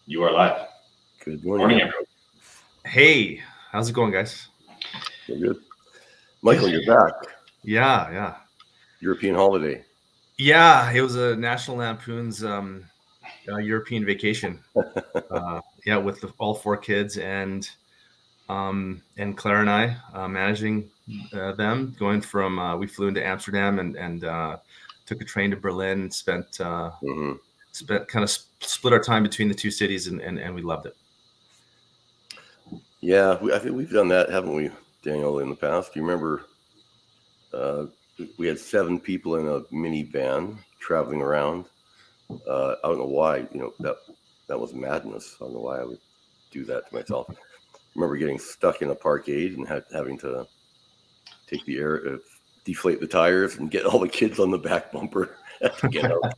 You are live. Good Morning, morning. everyone. Hey, how's it going, guys? Good. Michael, you're back. Yeah. European holiday. Yeah, it was a National Lampoon's European vacation. With all four kids and Claire and I managing them, going from we flew into Amsterdam and took a train to Berlin. Spent kind of split our time between the two cities, and we loved it. Yeah, I think we've done that, haven't we, Daniel, in the past? Do you remember we had 7 people in a minivan traveling around? I don't know why, that was madness. I don't know why I would do that to myself. I remember getting stuck in a parkade and having to take the air, deflate the tires and get all the kids on the back bumper to get out.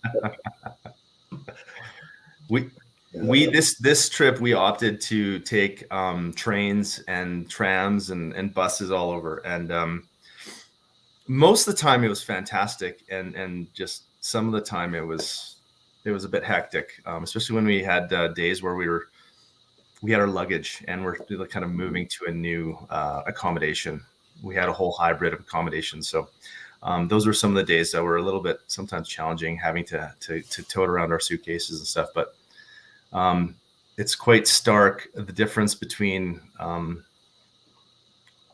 This trip we opted to take trains and trams and buses all over, and most of the time it was fantastic, and just some of the time it was a bit hectic, especially when we had days where we had our luggage and we're kind of moving to a new accommodation. We had a whole hybrid of accommodations, so those were some of the days that were a little bit sometimes challenging, having to tote around our suitcases and stuff. But it's quite stark, the difference between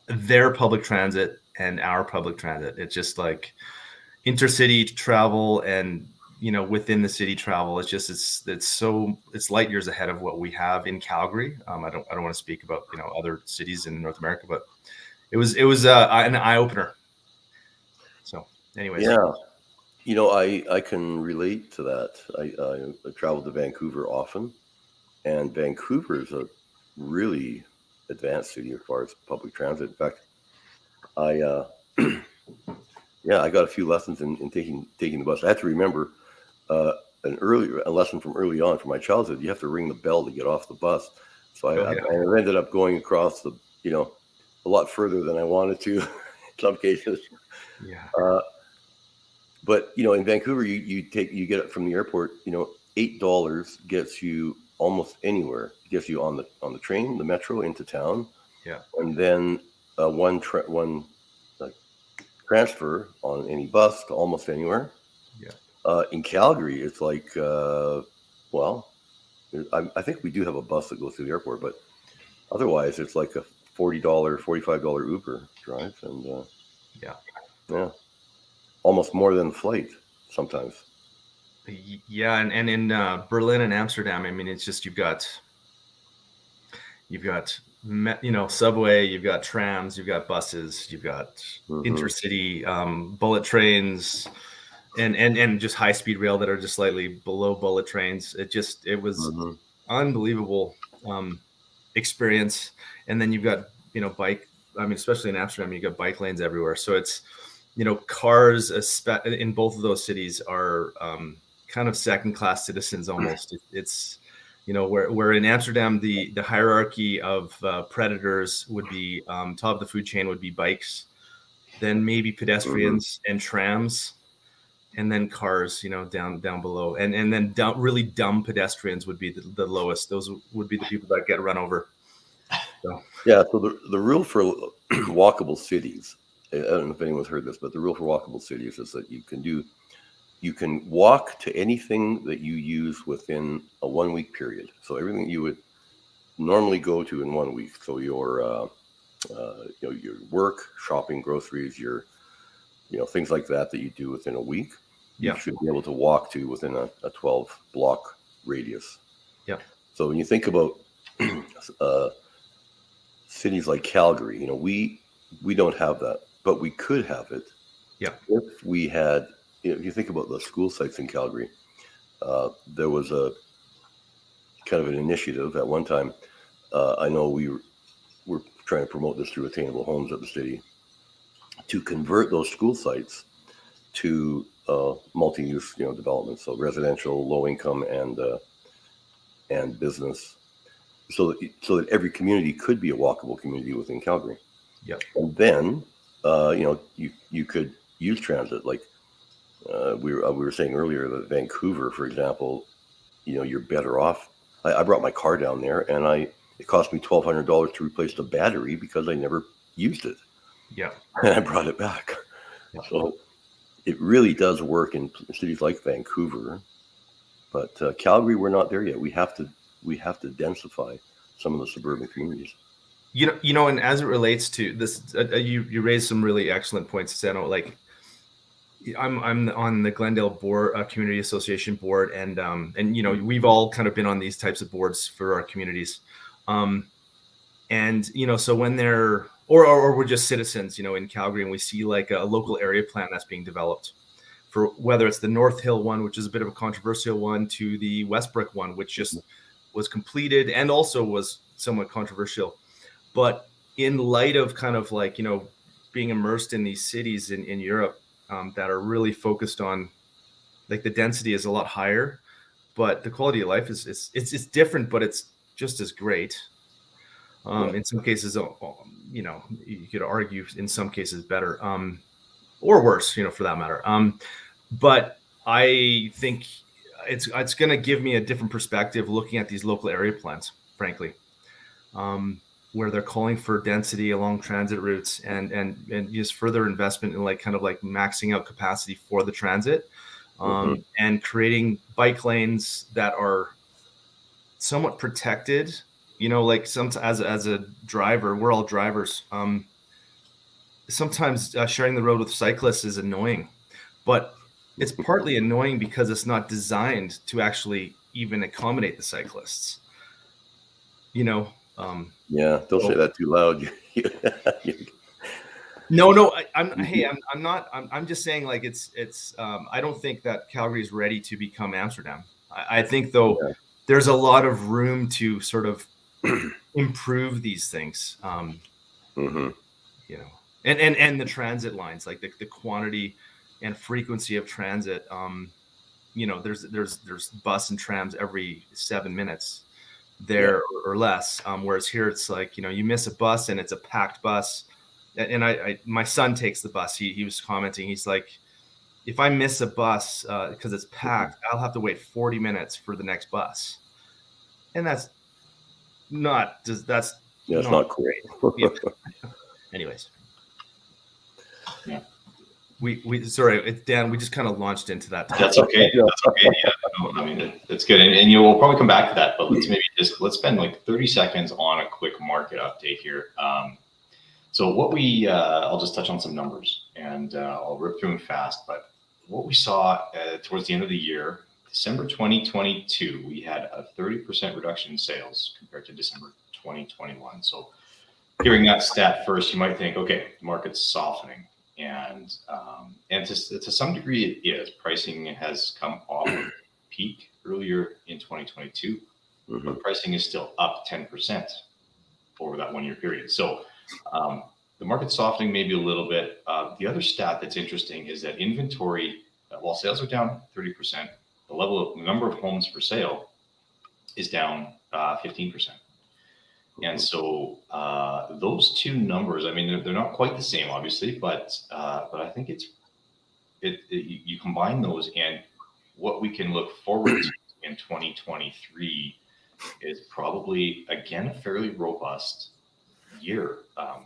their public transit and our public transit. It's just like intercity travel and within the city travel. It's light years ahead of what we have in Calgary. I don't want to speak about other cities in North America, but it was an eye opener. So, anyways, yeah, I can relate to that. I traveled to Vancouver often, and Vancouver is a really advanced city as far as public transit. In fact, I got a few lessons in taking the bus. I had to remember a lesson from early on from my childhood. You have to ring the bell to get off the bus. So I ended up going across a lot further than I wanted to in some cases. Yeah. But in Vancouver, you get it from the airport. $8 gets you almost anywhere. It gets you on the train, the metro into town. Yeah. And then one transfer on any bus to almost anywhere. Yeah. In Calgary, it's like, I think we do have a bus that goes to the airport, but otherwise it's like a $40, $45 Uber drive, and yeah, almost more than flight sometimes. Yeah, and in Berlin and Amsterdam, I mean, it's just you've got subway, you've got trams, you've got buses, you've got intercity bullet trains, and just high speed rail that are just slightly below bullet trains. It was unbelievable experience. And then you've got bike. I mean, especially in Amsterdam, you've got bike lanes everywhere. So it's cars in both of those cities are kind of second class citizens almost. It's where in Amsterdam the hierarchy of predators would be top of the food chain would be bikes, then maybe pedestrians and trams, and then cars down below, and then really dumb pedestrians would be the lowest. Those would be the people that get run over. So the rule for walkable cities, I don't know if anyone's heard this, but the rule for walkable cities is that you can walk to anything that you use within a 1 week period. So everything you would normally go to in 1 week. So your work, shopping, groceries, your things like that you do within a week. Yeah. You should be able to walk to within a 12 block radius. Yeah. So when you think about cities like Calgary, we don't have that, but we could have it. Yeah. If we had, if you think about the school sites in Calgary, there was a kind of an initiative at one time. I know we were trying to promote this through Attainable Homes at the city to convert those school sites to multi-use, development, so residential, low income, and business, so that every community could be a walkable community within Calgary. Yeah. And then you could use transit, like we were saying earlier that Vancouver, for example, you're better off. I brought my car down there, and it cost me $1,200 to replace the battery because I never used it. Yeah. And I brought it back. Yeah. So it really does work in cities like Vancouver, but Calgary, we're not there yet. We have to densify some of the suburban communities. And as it relates to this, you raised some really excellent points, Sano. Like, I'm on the Glendale board, community association board, and we've all kind of been on these types of boards for our communities, and so when they're or we're just citizens, in Calgary, and we see like a local area plan that's being developed for whether it's the North Hill one, which is a bit of a controversial one, to the Westbrook one, which just was completed and also was somewhat controversial. But in light of kind of like, being immersed in these cities in Europe that are really focused on, like, the density is a lot higher, but the quality of life is it's different, but it's just as great. In some cases, you could argue in some cases better, or worse, for that matter. But I think it's going to give me a different perspective looking at these local area plans, frankly, where they're calling for density along transit routes and just further investment in like kind of like maxing out capacity for the transit, and creating bike lanes that are somewhat protected. Like as a driver, we're all drivers. Sometimes sharing the road with cyclists is annoying, but it's partly annoying because it's not designed to actually even accommodate the cyclists. Yeah, don't say that too loud. No, I'm not. I'm just saying, like, it's. I don't think that Calgary is ready to become Amsterdam. I think though there's a lot of room to sort of improve these things. And the transit lines, like the quantity and frequency of transit. There's bus and trams every 7 minutes there or less. Whereas here it's like, you miss a bus and it's a packed bus. And my son takes the bus. He was commenting. He's like, if I miss a bus because it's packed, I'll have to wait 40 minutes for the next bus. And that's not not great. Anyways. Yeah. We sorry, it's Dan. We just kind of launched into that. That's okay. That's okay. Yeah, no, I mean, that's good. And we'll probably come back to that, but let's spend like 30 seconds on a quick market update here. So what I'll just touch on some numbers and I'll rip through them fast. But what we saw towards the end of the year, December 2022, we had a 30% reduction in sales compared to December 2021. So hearing that stat first, you might think, okay, the market's softening. And to some degree it is. Pricing has come off of peak earlier in 2022, but pricing is still up 10% over that 1 year period. So the market's softening maybe a little bit. The other stat that's interesting is that inventory, while sales are down 30%, the number of homes for sale is down 15%. And so those two numbers, I mean, they're not quite the same, obviously, but I think you combine those, and what we can look forward to in 2023 is probably, again, a fairly robust year.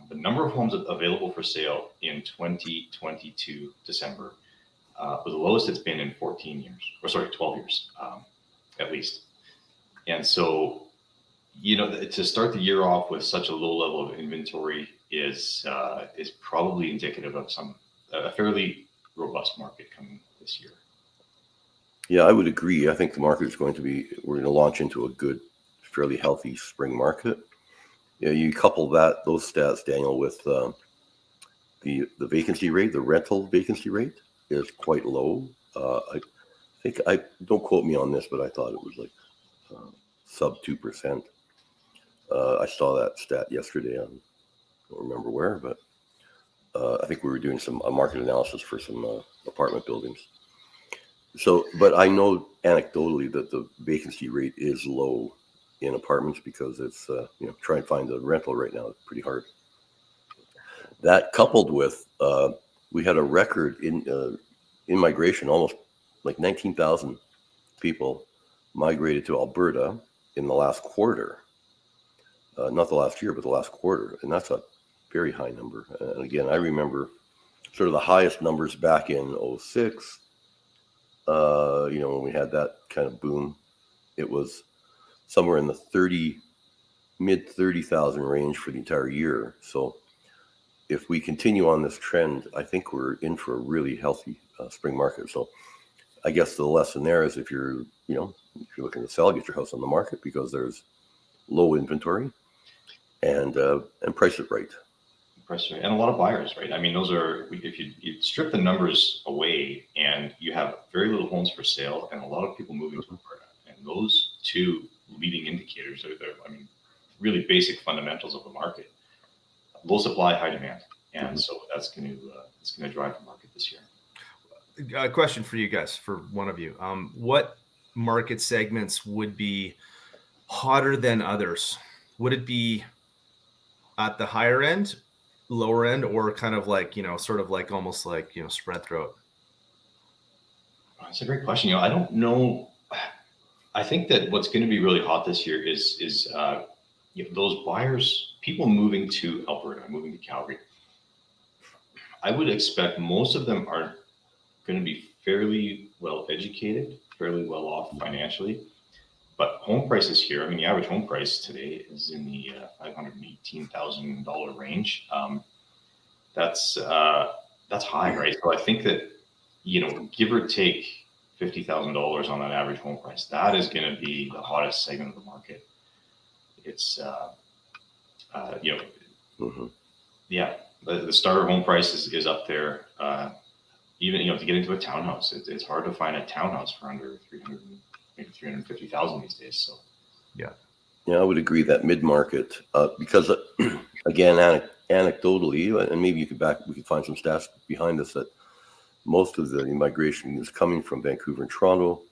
The number of homes available for sale in 2022 December was the lowest it's been in 12 years, at least. And so, to start the year off with such a low level of inventory is probably indicative of a fairly robust market coming this year. Yeah, I would agree. I think the market is we're going to launch into a good, fairly healthy spring market. You couple those stats, Daniel, with the vacancy rate. The rental vacancy rate is quite low. I think don't quote me on this, but I thought it was like sub 2%. I saw that stat yesterday. I don't remember where, but I think we were doing a market analysis for some apartment buildings. So, but I know anecdotally that the vacancy rate is low in apartments because it's trying to find a rental right now is pretty hard. That coupled with we had a record in migration, almost like 19,000 people migrated to Alberta in the last quarter, not the last year, but the last quarter. And that's a very high number. And again, I remember sort of the highest numbers back in 06, when we had that kind of boom. It was somewhere in the mid 30,000 range for the entire year. So if we continue on this trend, I think we're in for a really healthy spring market. So I guess the lesson there is if you're looking to sell, get your house on the market because there's low inventory and price it right. And a lot of buyers, right? I mean, those are, if you strip the numbers away and you have very little homes for sale and a lot of people moving to Alberta, and those two leading indicators are really basic fundamentals of the market. Low supply, high demand. And so that's going to drive the market this year. A question for you guys, for one of you. What market segments would be hotter than others? Would it be at the higher end, lower end, or kind of like, sort of like almost like, spread throughout? That's a great question. I don't know. I think that what's going to be really hot this year is those buyers, people moving to Alberta, moving to Calgary. I would expect most of them are going to be fairly well educated, fairly well off financially. But home prices here, the average home price today is in the $518,000 range. That's high, right? So I think that, give or take $50,000 on that average home price, that is going to be the hottest segment of the market. It's, yeah, the starter home price is up there. Even, to get into a townhouse, it's hard to find a townhouse for under 300, maybe 350,000 these days. So, yeah, I would agree that mid-market, because again, anecdotally, and maybe we could find some stats behind this, that most of the migration is coming from Vancouver and Toronto,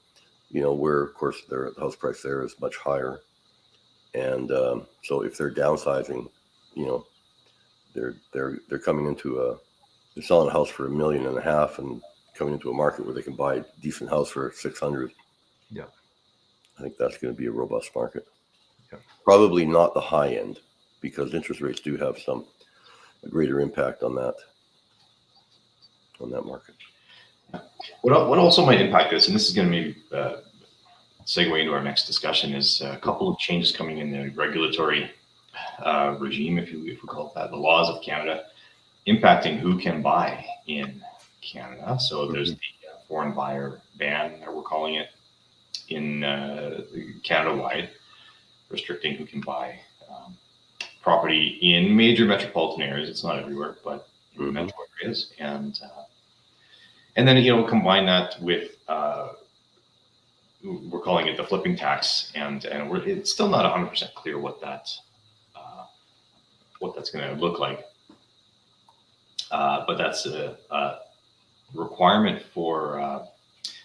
where of course the house price there is much higher. And so if they're downsizing, they're coming into they're selling a house for $1.5 million and coming into a market where they can buy a decent house for 600. Yeah, I think that's going to be a robust market. Yeah. Probably not the high end, because interest rates do have a greater impact on that market. Yeah. What also might impact this, and this is going to maybe segue into our next discussion, is a couple of changes coming in the regulatory regime, if we call it that, the laws of Canada, impacting who can buy in Canada. So there's the foreign buyer ban, that we're calling it, in Canada-wide, restricting who can buy property in major metropolitan areas. It's not everywhere, but in metro areas. And then, combine that with, we're calling it the flipping tax, and it's still not 100% clear what that's going to look like. But that's a requirement for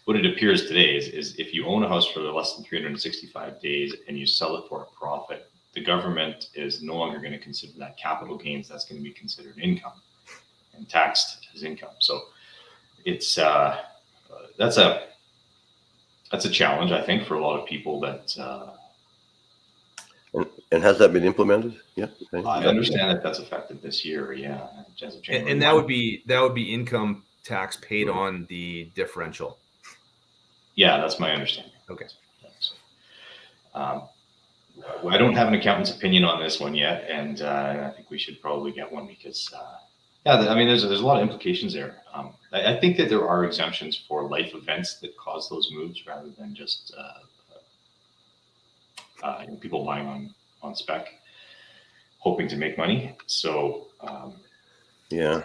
what it appears today is if you own a house for less than 365 days and you sell it for a profit, the government is no longer going to consider that capital gains. That's going to be considered income and taxed as income. So it's that's a challenge, I think, for a lot of people. That and has that been implemented? Yeah, I understand that's effective this year. Yeah, as of January. And that would be income tax paid on the differential. Yeah, that's my understanding. Okay. So, I don't have an accountant's opinion on this one yet, and I think we should probably get one because, there's a lot of implications there. I think that there are exemptions for life events that cause those moves rather than just people buying on spec, hoping to make money. So, again,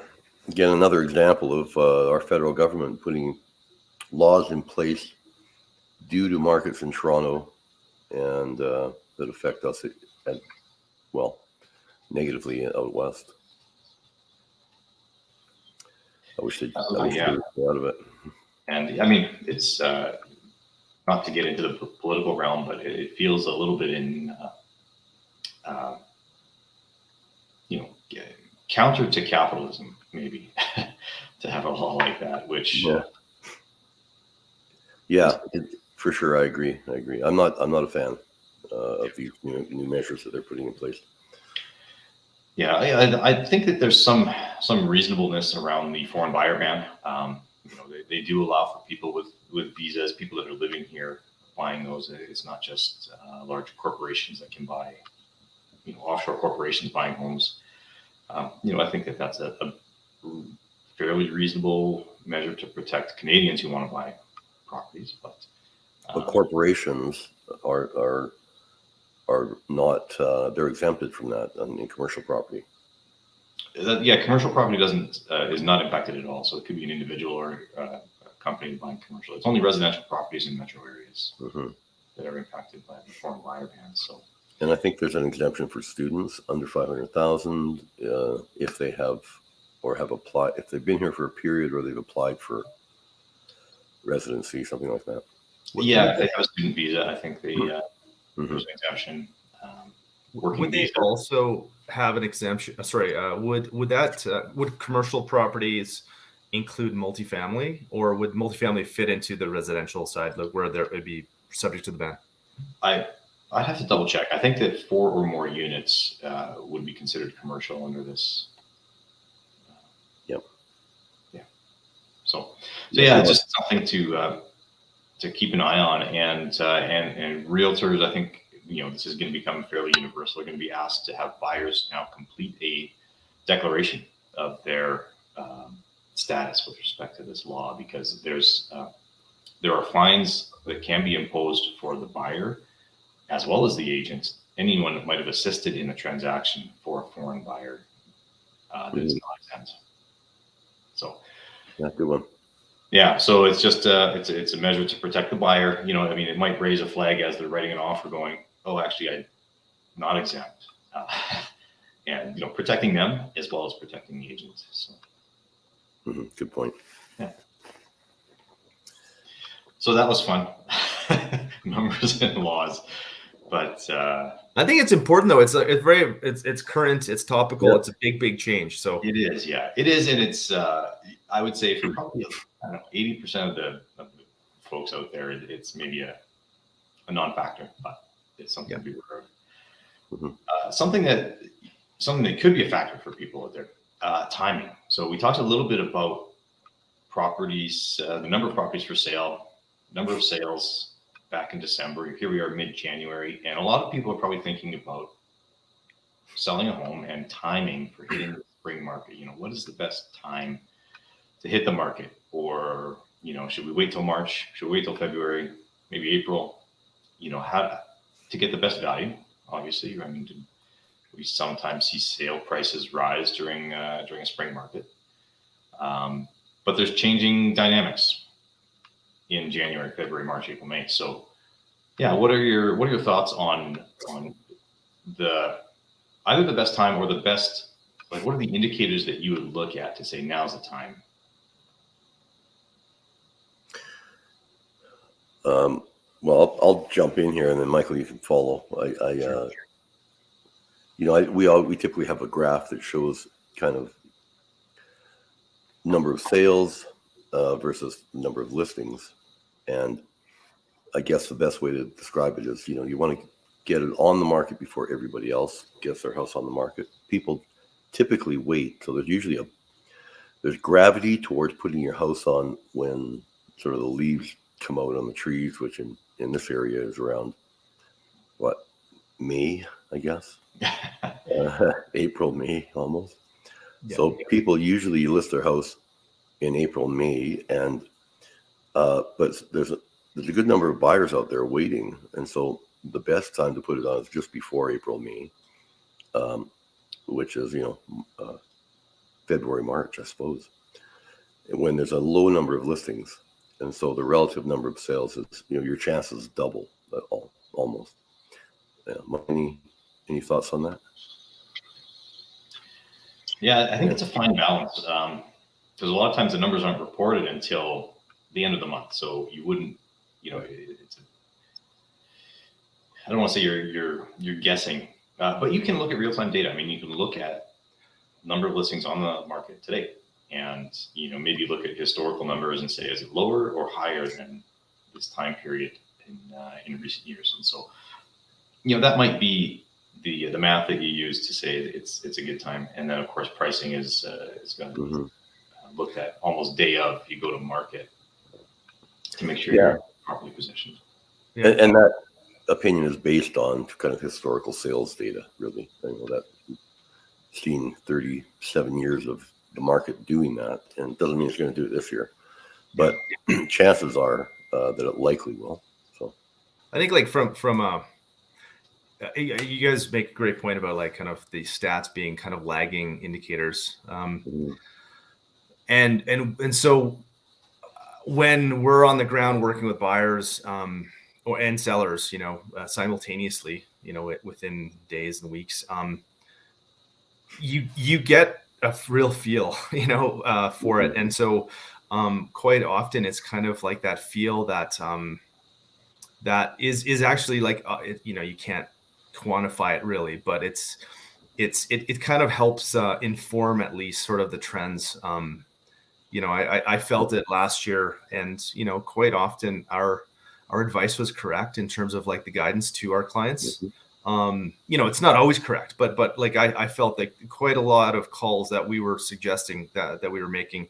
another example of our federal government putting laws in place due to markets in Toronto and that affect us negatively out west. I wish they'd stay out of it. And it's not to get into the political realm, but it feels a little bit in counter to capitalism, maybe, to have a law like that. Which for sure, I agree. I'm not a fan. of these new measures that they're putting in place. Yeah, I think that there's some reasonableness around the foreign buyer ban. They do allow for people with visas, people that are living here, buying those. It's not just large corporations that can buy, offshore corporations buying homes. I think that that's a fairly reasonable measure to protect Canadians who want to buy properties. But corporations are not they're exempted from that in commercial property. Commercial property is not impacted at all. So it could be an individual or a company buying commercial. It's only residential properties in metro areas that are impacted by the foreign buyer ban. So, and I think there's an exemption for students under 500,000 if they have applied, if they've been here for a period or they've applied for residency, something like that. If they have a student visa, I think there's an exemption. Would they also have an exemption? Sorry, would commercial properties include multifamily, or would multifamily fit into the residential side, like where there would be subject to the ban? I'd have to double check. I think that 4 or more units would be considered commercial under this. Yep. Yeah. So just something to keep an eye on, and realtors, I think, this is going to become fairly universal. They're going to be asked to have buyers now complete a declaration of their status with respect to this law, because there are fines that can be imposed for the buyer as well as the agent, anyone that might have assisted in a transaction for a foreign buyer that is not exempt. So, good one. Yeah, so it's just it's a measure to protect the buyer. It might raise a flag as they're writing an offer, going, "Oh, actually, I'm not exempt," and protecting them as well as protecting the agents. So, good point. Yeah. So that was fun, numbers and laws, but I think it's important though. It's current, it's topical, It's a big change. So it is, it is, and it's I would say for probably 80% of the folks out there, it's maybe a non-factor, but it's something to be aware of. Something that could be a factor for people out there, timing. So we talked a little bit about properties, the number of properties for sale, number of sales back in December. Here we are mid-January, and a lot of people are probably thinking about selling a home and timing for hitting the spring market. What is the best time to hit the market? Or, should we wait till March? Should we wait till February? Maybe April? How to get the best value, obviously. We sometimes see sale prices rise during a spring market. But there's changing dynamics in January, February, March, April, May. So, what are your thoughts on either the best time or the best, like, what are the indicators that you would look at to say now's the time? Well, I'll jump in here, and then Michael, you can follow. We typically have a graph that shows kind of number of sales versus number of listings, and I guess the best way to describe it is, you want to get it on the market before everybody else gets their house on the market. People typically wait, so there's gravity towards putting your house on when sort of the leaves come out on the trees, which in this area is around May, I guess. April, May almost. Yeah. So people usually list their house in April, May, and but there's a good number of buyers out there waiting, and so the best time to put it on is just before April, May, which is February, March, I suppose, when there's a low number of listings, and so the relative number of sales is your chances double almost. Any thoughts on that? Yeah, I think it's a fine balance, because a lot of times the numbers aren't reported until the end of the month, so you wouldn't, I don't want to say you're guessing, but you can look at real-time data. You can look at number of listings on the market today, and maybe look at historical numbers and say, is it lower or higher than this time period in recent years? And so that might be the math that you use to say it's a good time. And then of course pricing is going to be looked at almost day of you go to market to make sure you're properly positioned. Yeah. And that opinion is based on kind of historical sales data, really. I know that seen 37 years of the market doing that, and it doesn't mean it's going to do it this year, but chances are that it likely will. So I think like from you guys make a great point about like kind of the stats being kind of lagging indicators. And so when we're on the ground working with buyers and sellers, simultaneously, within days and weeks, you get a real feel, for it. And so quite often it's kind of like that feel that that is actually like, you can't quantify it really, but it kind of helps inform at least sort of the trends. I felt it last year, and quite often our advice was correct in terms of like the guidance to our clients. It's not always correct, but like I felt like quite a lot of calls that we were suggesting that we were making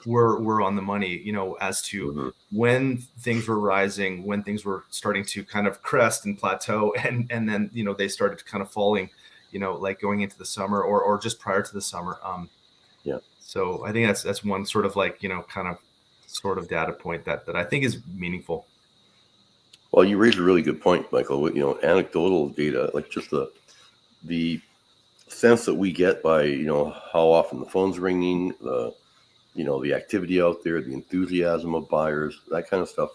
were on the money, as to when things were rising, when things were starting to kind of crest and plateau, and then they started kind of falling, like going into the summer or just prior to the summer. So I think that's one sort of like, kind of sort of data point that I think is meaningful. Well, you raised a really good point, Michael. Anecdotal data, like just the sense that we get by, how often the phone's ringing, the activity out there, the enthusiasm of buyers, that kind of stuff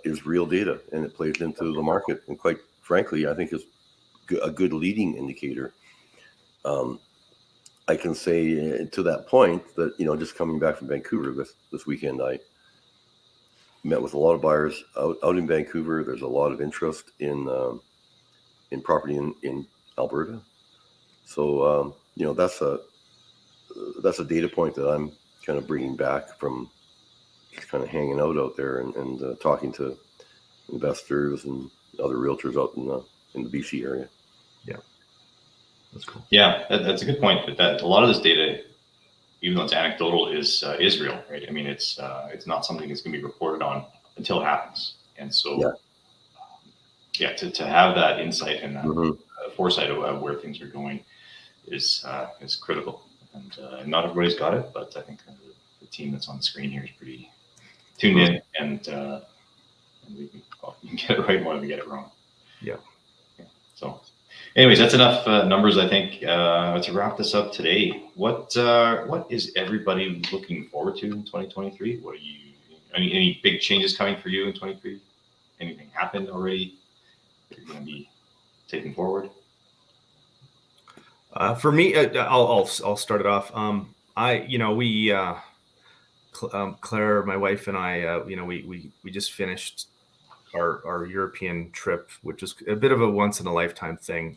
is real data, and it plays into the market. And quite frankly, I think is a good leading indicator. I can say to that point that, just coming back from Vancouver this weekend, I met with a lot of buyers out in Vancouver. There's a lot of interest in property in Alberta. So, that's a data point that I'm kind of bringing back from just kind of hanging out there and talking to investors and other realtors out in the BC area. Yeah, that's cool. Yeah, that's a good point. That a lot of this data, even though it's anecdotal, is real, right? I mean, it's not something that's going to be reported on until it happens. And so, to have that insight and that foresight of where things are going is critical. And not everybody's got it, but I think the team that's on the screen here is pretty tuned in, and we can get it right more than we get it wrong. Yeah. So, anyways, that's enough numbers, I think. To wrap this up today, what is everybody looking forward to in 2023? What are you? Any big changes coming for you in 2023? Anything happened already that you're going to be taking forward? For me, I'll start it off. Claire, my wife, and I, we just finished our European trip, which is a bit of a once in a lifetime thing,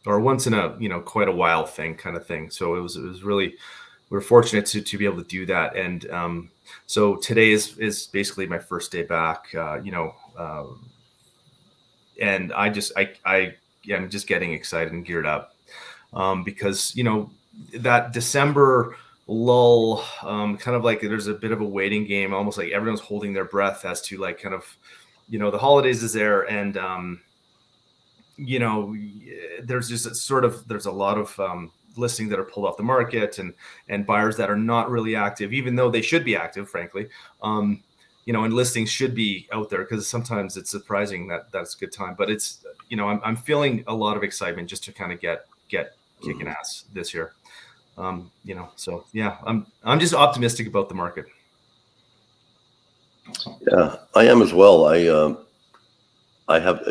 or once in a quite a while thing kind of thing. So it was really, we were fortunate to be able to do that. And so today is basically my first day back, and I'm just getting excited and geared up. Because that December lull, kind of like there's a bit of a waiting game, almost like everyone's holding their breath as to like kind of, the holidays is there, and there's just there's a lot of listings that are pulled off the market, and buyers that are not really active, even though they should be active, frankly. And listings should be out there, because sometimes it's surprising that that's a good time. But it's, I'm feeling a lot of excitement just to kind of get kicking ass this year. So yeah, I'm just optimistic about the market. Yeah, I am as well. I have,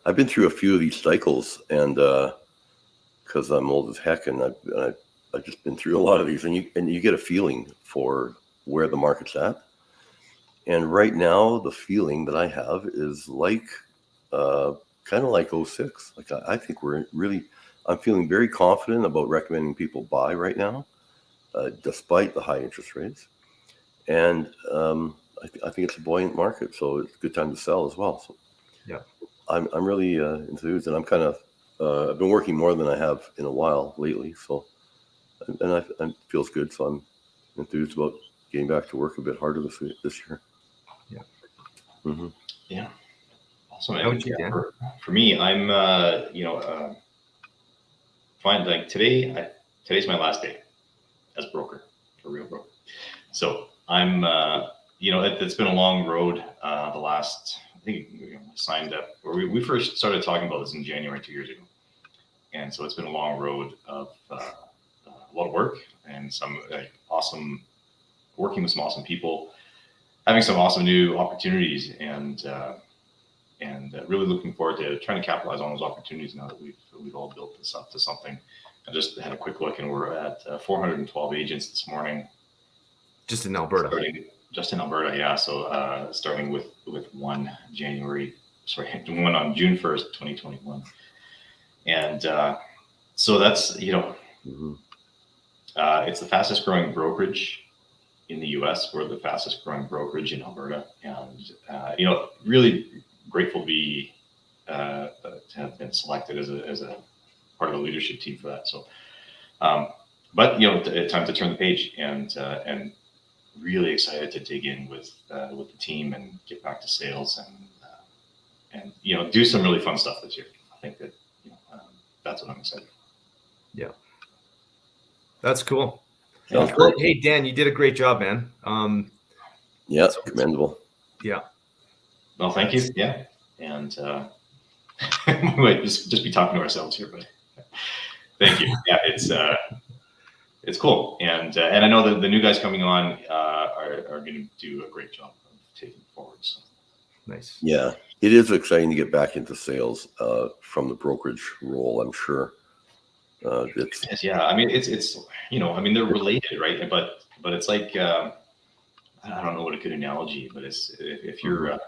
I've been through a few of these cycles, and because I'm old as heck, and I've just been through a lot of these, and you get a feeling for where the market's at. And right now, the feeling that I have is like, kind of like 06. Like I think I'm feeling very confident about recommending people buy right now, despite the high interest rates. And I think it's a buoyant market, so it's a good time to sell as well. So yeah, I'm really enthused, and I'm kind of I've been working more than I have in a while lately. So, and it feels good. So I'm enthused about getting back to work a bit harder this year. Yeah. Mm-hmm. Yeah. Awesome. How would you, Dan? For me, I'm fine. Like today's my last day as broker, a real broker. So I'm it's been a long road. The last, I think, signed up, or we first started talking about this in January 2 years ago, and so it's been a long road of a lot of work and some awesome, working with some awesome people, having some awesome new opportunities, and really looking forward to trying to capitalize on those opportunities now that we've all built this up to something. I just had a quick look, and we're at 412 agents this morning. Just in Alberta. Just in Alberta, yeah. So starting with 1 on June 1st, 2021. And so that's, Mm-hmm. It's the fastest growing brokerage in the US. We're the fastest growing brokerage in Alberta. And, really grateful to be, to have been selected as a part of the leadership team for that. So, but, time to turn the page and really excited to dig in with the team and get back to sales and do some really fun stuff this year. I think that that's what I'm excited for. Yeah, that's cool. Sounds Well, great. hey Dan, you did a great job, man. Yeah, commendable. Yeah. Well, thank you. Yeah, and we might just be talking to ourselves here, but thank you. Yeah, it's cool, and I know that the new guys coming on are going to do a great job of taking it forward. So. Nice. Yeah, it is exciting to get back into sales from the brokerage role. I'm sure. Yeah. I mean, it's they're related, right? But it's like I don't know what a good analogy, but it's if you're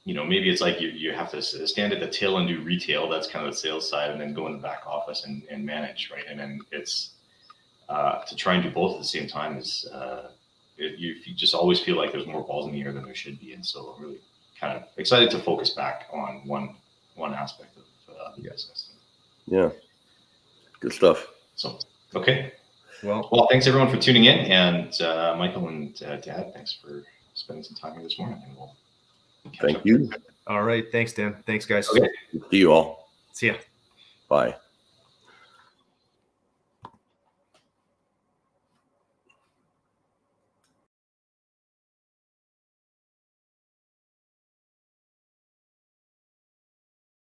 maybe it's like you have to stand at the till and do retail. That's kind of the sales side, and then go in the back office and manage, right? And then it's to try and do both at the same time is you just always feel like there's more balls in the air than there should be. And so I'm really kind of excited to focus back on one aspect of the business. Yeah, good stuff. So, okay. Well, Thanks everyone for tuning in, and Michael and Dad, thanks for spending some time here this morning. And we'll Thank you. All right. Thanks, Dan. Thanks, guys. Okay. See you all. See ya. Bye.